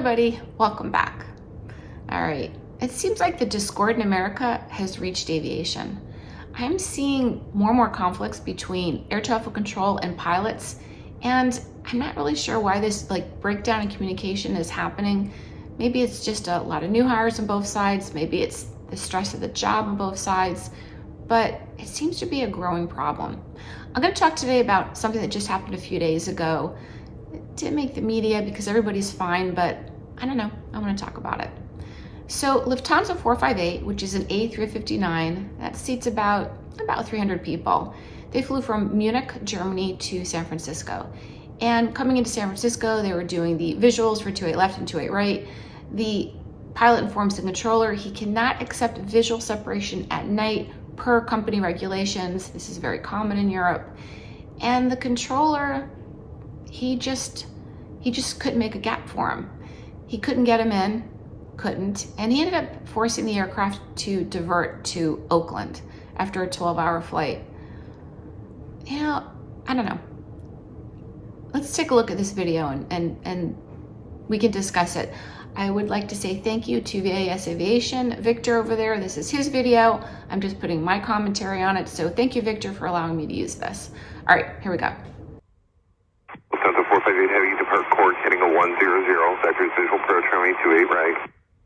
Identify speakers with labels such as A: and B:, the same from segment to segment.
A: everybody, welcome back. All right, it seems like the discord in America has reached aviation. I'm seeing more and more conflicts between air traffic control and pilots, and I'm not really sure why this breakdown in communication is happening. Maybe it's just a lot of new hires on both sides, maybe it's the stress of the job on both sides, but it seems to be a growing problem. I'm going to talk today about something that just happened a few days ago. It didn't make the media because everybody's fine, but I don't know, I want to talk about it. So Lufthansa 458, which is an A319, that seats about 300 people. They flew from Munich, Germany to San Francisco. And coming into San Francisco, they were doing the visuals for 28 left and 28 right. The pilot informs the controller he cannot accept visual separation at night per company regulations. This is very common in Europe. And the controller, he just couldn't make a gap for him. He couldn't get him in, and he ended up forcing the aircraft to divert to Oakland after a 12-hour flight. You know, I don't know. Let's take a look at this video and we can discuss it. I would like to say thank you to VAS Aviation, Victor over there. This is his video. I'm just putting my commentary on it. So thank you, Victor, for allowing me to use this. All right, here we go.
B: Lufthansa 458 Heavy, depart course heading a 100, vectors visual approach runway 28 right.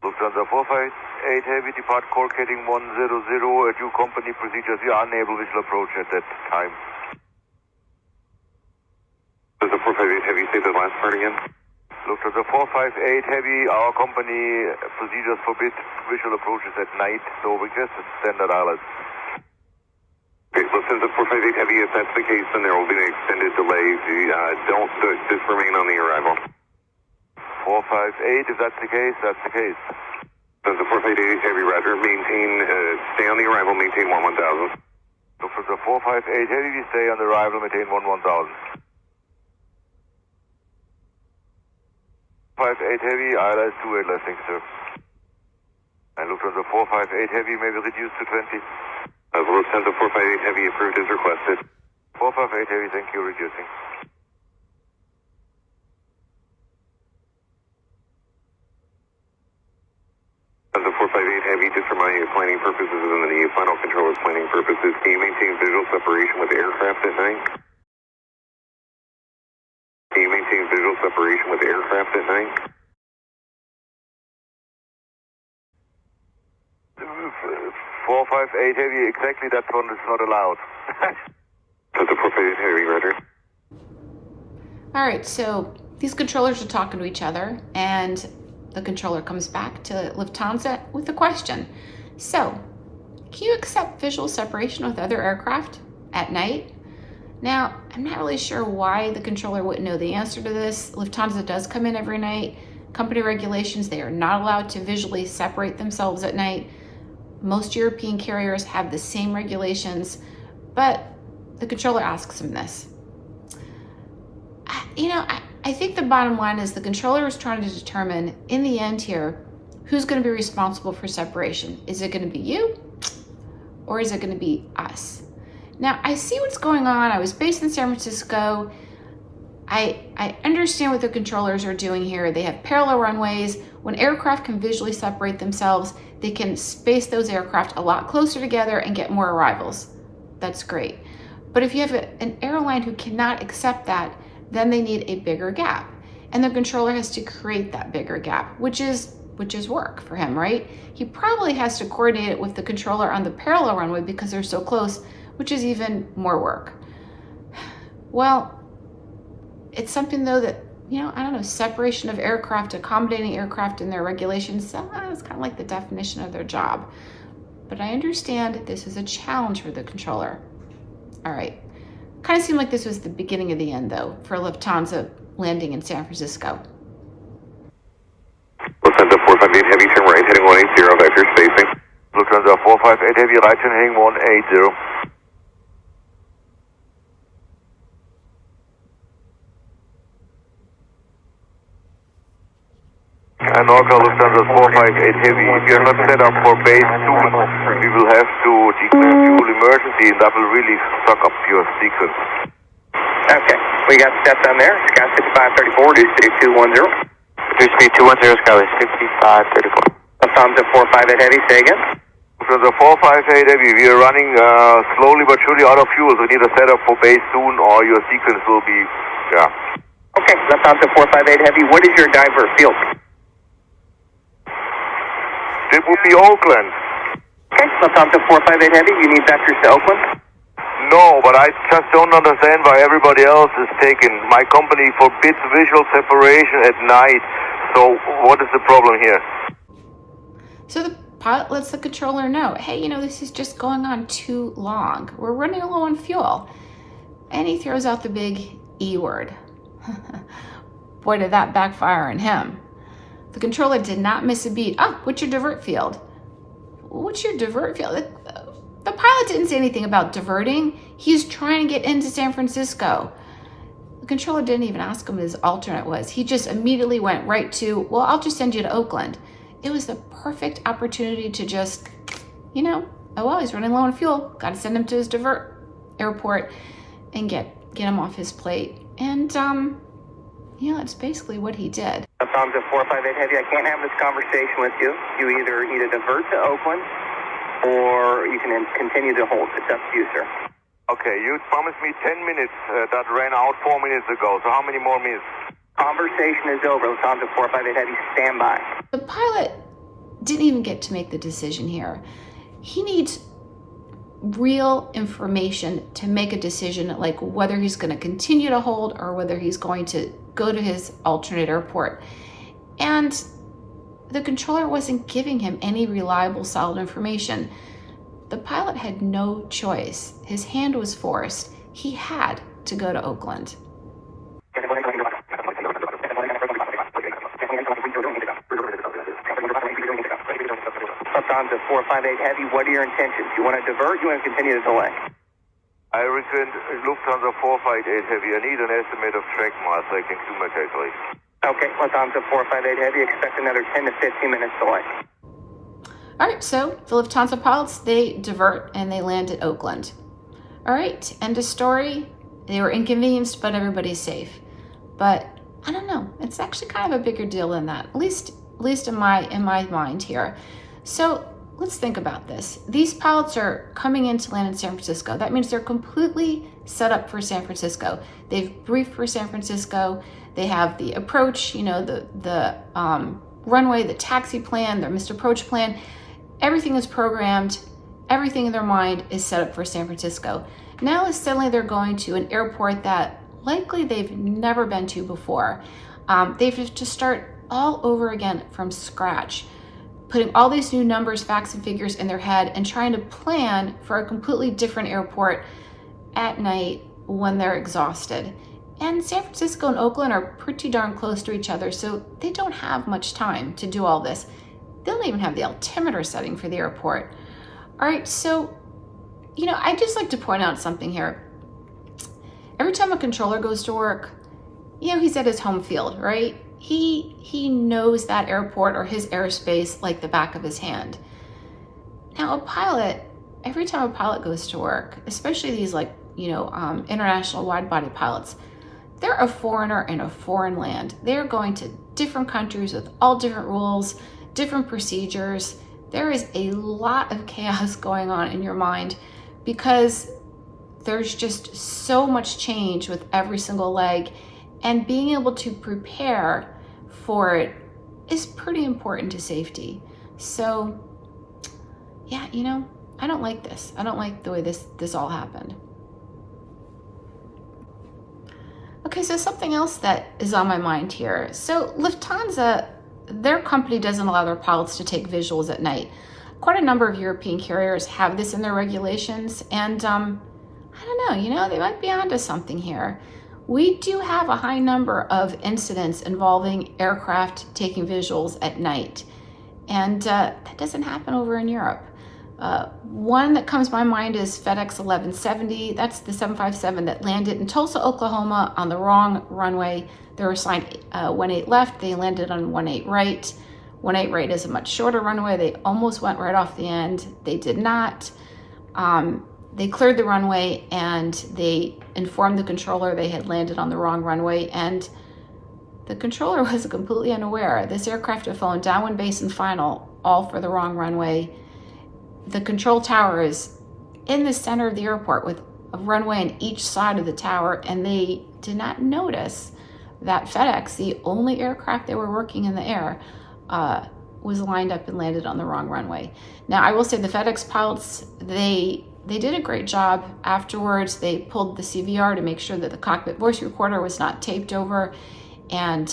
C: Lufthansa 458 Heavy, depart course heading 100, due company procedures, you are unable visual approach at that time.
B: Lufthansa 458 Heavy, say the last part again.
C: Lufthansa 458 Heavy, our company procedures forbid visual approaches at night, so request standard ILS.
B: Okay, Lufthansa 458 Heavy, if that's the case, then there will be an extended delay. Don't just remain on the arrival.
C: 458, if that's the case, that's the case.
B: Lufthansa 458 Heavy, roger, stay on the arrival, maintain 1000.
C: Lufthansa 458 Heavy, we stay on the arrival, maintain 1000. 58 Heavy, ILS 28 left, thank you, sir. And Lufthansa 458 Heavy may be reduced to 20.
B: Lufthansa 458 Heavy, approved as requested.
C: 458 Heavy, thank you, reducing.
B: Lufthansa 458 Heavy, just for my planning purposes and the final controller's planning purposes, can you maintain visual separation with aircraft at night? Can you maintain visual separation with aircraft at night?
C: 458 Heavy, exactly that one is not allowed.
B: Lufthansa 458 Heavy, roger.
A: All right, so these controllers are talking to each other, and the controller comes back to Lufthansa with a question. So, can you accept visual separation with other aircraft at night? Now, I'm not really sure why the controller wouldn't know the answer to this. Lufthansa does come in every night. Company regulations, they are not allowed to visually separate themselves at night. Most European carriers have the same regulations, but the controller asks him this. I think the bottom line is the controller is trying to determine, in the end here, who's going to be responsible for separation. Is it going to be you, or is it going to be us? Now, I see what's going on. I was based in San Francisco. I understand what the controllers are doing here. They have parallel runways. When aircraft can visually separate themselves, they can space those aircraft a lot closer together and get more arrivals. That's great. But if you have an airline who cannot accept that, then they need a bigger gap. And the controller has to create that bigger gap, which is work for him, right? He probably has to coordinate it with the controller on the parallel runway because they're so close, which is even more work. Well, it's something though that, I don't know, separation of aircraft, accommodating aircraft in their regulations, it's kind of like the definition of their job. But I understand this is a challenge for the controller. All right. Kind of seemed like this was the beginning of the end though, for Lufthansa landing in San Francisco.
B: Lufthansa 458 Heavy, turn right, heading 180, vector spacing.
C: Lufthansa 458 Heavy, right turn heading 180. And Orca Lufthansa 458 Heavy, if you're not set up for base 2, we will have to declare fuel emergency, and that will really suck up your sequence.
D: Okay, we got steps on there. Scott 6534, do 210.
C: clear speed 210, Skyway 6534.
D: Lufthansa 458 Heavy, say again.
C: Lufthansa 458 Heavy, we are running slowly but surely out of fuel, so we need a setup for base soon or your sequence will be,
D: Okay, Lufthansa 458 Heavy, what is your divert field?
C: It would be Oakland.
D: Okay, Lufthansa 458 Heavy, you need vectors to Oakland?
C: No, but I just don't understand why everybody else is taken. My company forbids visual separation at night, so what is the problem here?
A: So the pilot lets the controller know, hey, this is just going on too long. We're running low on fuel. And he throws out the big E word. Boy, did that backfire on him. The controller did not miss a beat. What's your divert field? What's your divert field? The pilot didn't say anything about diverting. He's trying to get into San Francisco. The controller didn't even ask him what his alternate was. He just immediately went right to, well, I'll just send you to Oakland. It was the perfect opportunity to just, oh, well, he's running low on fuel. Got to send him to his divert airport and get him off his plate. And, that's basically what he did.
D: Lufthansa 458 Heavy, I can't have this conversation with you. You either need to divert to Oakland or you can continue to hold. It's up to you, sir.
C: Okay, you promised me 10 minutes. That ran out 4 minutes ago, so how many more minutes?
D: Conversation is over. Lufthansa 458 Heavy, stand by.
A: The pilot didn't even get to make the decision here. He needs real information to make a decision, like whether he's going to continue to hold or whether he's going to go to his alternate airport. And the controller wasn't giving him any reliable, solid information. The pilot had no choice. His hand was forced. He had to go to Oakland.
D: Lufthansa 458 Heavy, what are your intentions? You want to divert? You want to continue to delay?
C: I reckon Lufthansa 458 Heavy. I need an estimate of track miles so I can do my calculation.
D: Okay, Lufthansa 458 Heavy, expect another 10 to 15 minutes delay.
A: All right, so the Lufthansa pilots, they divert and they land at Oakland. All right, end of story. They were inconvenienced, but everybody's safe. But I don't know, it's actually kind of a bigger deal than that, at least in my mind here. So let's think about this. These pilots are coming in to land in San Francisco. That means they're completely set up for San Francisco. They've briefed for San Francisco. They have the approach, the runway, the taxi plan, their missed approach plan. Everything is programmed. Everything in their mind is set up for San Francisco. Now suddenly they're going to an airport that likely they've never been to before. They have to start all over again from scratch, putting all these new numbers, facts, and figures in their head and trying to plan for a completely different airport at night when they're exhausted. And San Francisco and Oakland are pretty darn close to each other, so they don't have much time to do all this. They don't even have the altimeter setting for the airport. All right, so, I'd just like to point out something here. Every time a controller goes to work, he's at his home field, right? He knows that airport or his airspace like the back of his hand. Now, a pilot, every time a pilot goes to work, especially these international wide-body pilots, they're a foreigner in a foreign land. They're going to different countries with all different rules, different procedures. There is a lot of chaos going on in your mind because there's just so much change with every single leg, and being able to prepare for it is pretty important to safety. So yeah, I don't like this. I don't like the way this all happened. Okay, so something else that is on my mind here. So Lufthansa, their company doesn't allow their pilots to take visuals at night. Quite a number of European carriers have this in their regulations, and I don't know, they might be onto something here. We do have a high number of incidents involving aircraft taking visuals at night, and that doesn't happen over in Europe. One that comes to my mind is FedEx 1170. That's the 757 that landed in Tulsa, Oklahoma on the wrong runway. They were assigned 18 left. They landed on 18 right. 18 right is a much shorter runway. They almost went right off the end. They did not. They cleared the runway and they informed the controller they had landed on the wrong runway. And the controller was completely unaware. This aircraft had flown downwind base and final, all for the wrong runway. The control tower is in the center of the airport with a runway on each side of the tower, and they did not notice that FedEx, the only aircraft they were working in the air, was lined up and landed on the wrong runway. Now, I will say the FedEx pilots, they did a great job. Afterwards, they pulled the CVR to make sure that the cockpit voice recorder was not taped over, and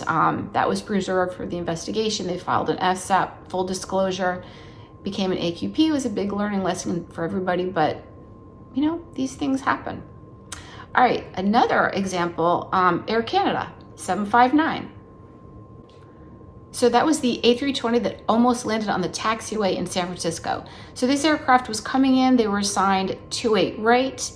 A: that was preserved for the investigation. They filed an FSAP, full disclosure, became an AQP. It was a big learning lesson for everybody, but you know, these things happen. All right, another example, Air Canada, 759. So that was the A320 that almost landed on the taxiway in San Francisco. So this aircraft was coming in, they were assigned 28 right,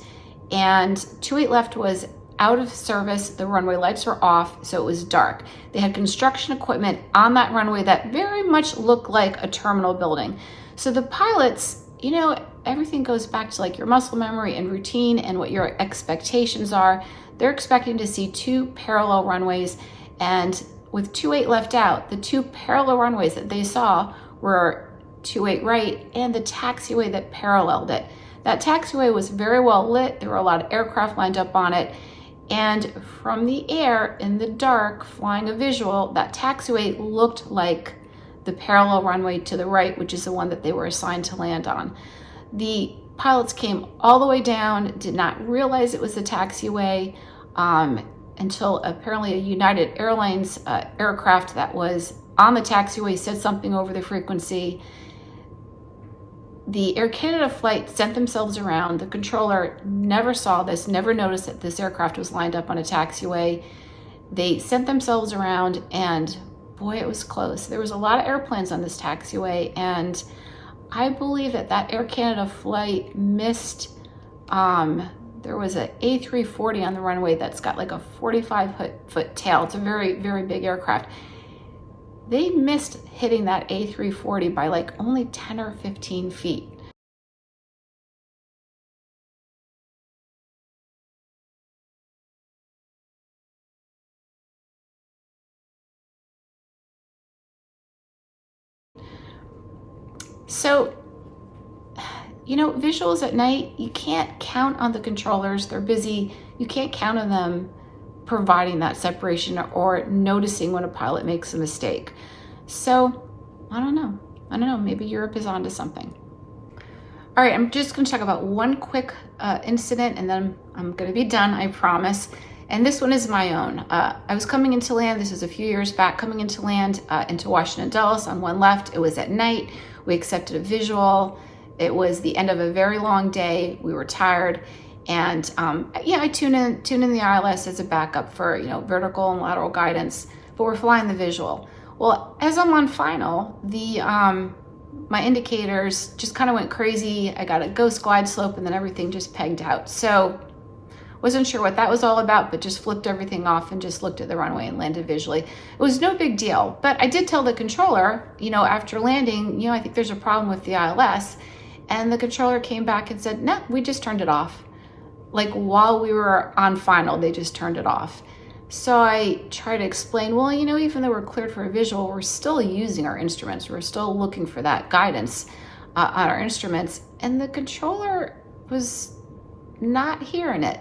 A: and 28 left was out of service. The runway lights were off, so it was dark. They had construction equipment on that runway that very much looked like a terminal building. So the pilots, you know, everything goes back to like your muscle memory and routine and what your expectations are. They're expecting to see two parallel runways, and with 28 left out, the two parallel runways that they saw were 28 right and the taxiway that paralleled it. That taxiway was very well lit. There were a lot of aircraft lined up on it. And from the air, in the dark, flying a visual, that taxiway looked like the parallel runway to the right, which is the one that they were assigned to land on. The pilots came all the way down, did not realize it was the taxiway, until apparently a United Airlines aircraft that was on the taxiway said something over the frequency. The Air Canada flight sent themselves around. The controller never saw this, never noticed that this aircraft was lined up on a taxiway. They sent themselves around, and boy, it was close. There was a lot of airplanes on this taxiway, and I believe that Air Canada flight missed, there was an A340 on the runway that's got like a 45-foot tail. It's a very, very big aircraft. They missed hitting that A340 by like only 10 or 15 feet. So, you know, visuals at night, you can't count on the controllers. They're busy. You can't count on them providing that separation or noticing when a pilot makes a mistake. So, I don't know. Maybe Europe is onto something. All right, I'm just going to talk about one quick incident, and then I'm going to be done, I promise. And this one is my own. I was coming into land. This was a few years back, coming into land into Washington Dulles on one left. It was at night. We accepted a visual. It was the end of a very long day. We were tired. And I tune in the ILS as a backup for, you know, vertical and lateral guidance, but we're flying the visual. Well, as I'm on final, my indicators just kind of went crazy. I got a ghost glide slope, and then everything just pegged out. So wasn't sure what that was all about, but just flipped everything off and just looked at the runway and landed visually. It was no big deal, but I did tell the controller, you know, after landing, you know, I think there's a problem with the ILS. And the controller came back and said, no, we just turned it off. Like while we were on final, they just turned it off. So I tried to explain, well, you know, even though we're cleared for a visual, we're still using our instruments. We're still looking for that guidance on our instruments. And the controller was not hearing it.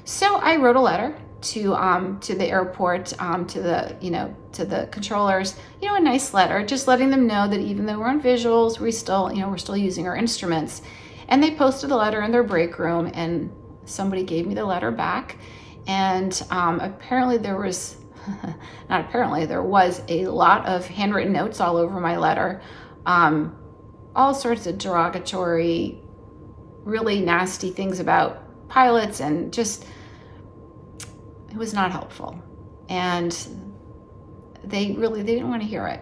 A: So I wrote a letter to the airport, to the controllers, you know, a nice letter, just letting them know that even though we're on visuals, we're still using our instruments. And they posted the letter in their break room, and somebody gave me the letter back. And apparently there was, there was a lot of handwritten notes all over my letter, all sorts of derogatory, really nasty things about pilots, and just, it was not helpful. And they didn't want to hear it.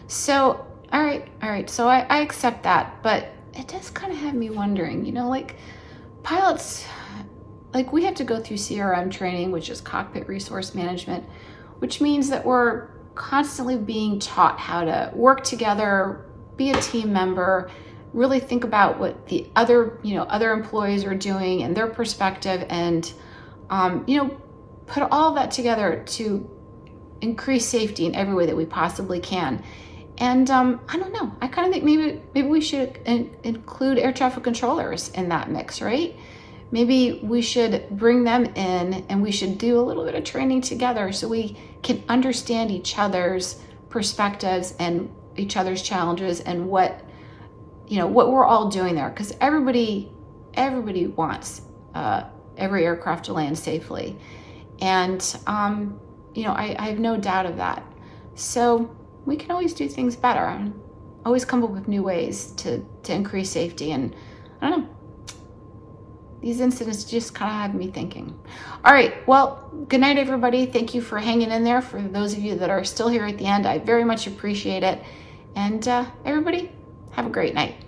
A: So, all right. So I accept that, but it does kind of have me wondering, you know, like pilots, like we have to go through CRM training, which is cockpit resource management, which means that we're constantly being taught how to work together, be a team member, really think about what the other employees are doing and their perspective, and, put all that together to increase safety in every way that we possibly can. And I don't know, I kind of think maybe we should include air traffic controllers in that mix, right? Maybe we should bring them in and we should do a little bit of training together so we can understand each other's perspectives and each other's challenges and what we're all doing there. Because everybody wants every aircraft to land safely. And, I have no doubt of that. So we can always do things better and always come up with new ways to increase safety. And I don't know, these incidents just kind of have me thinking. All right, well, good night, everybody. Thank you for hanging in there. For those of you that are still here at the end, I very much appreciate it. And everybody, have a great night.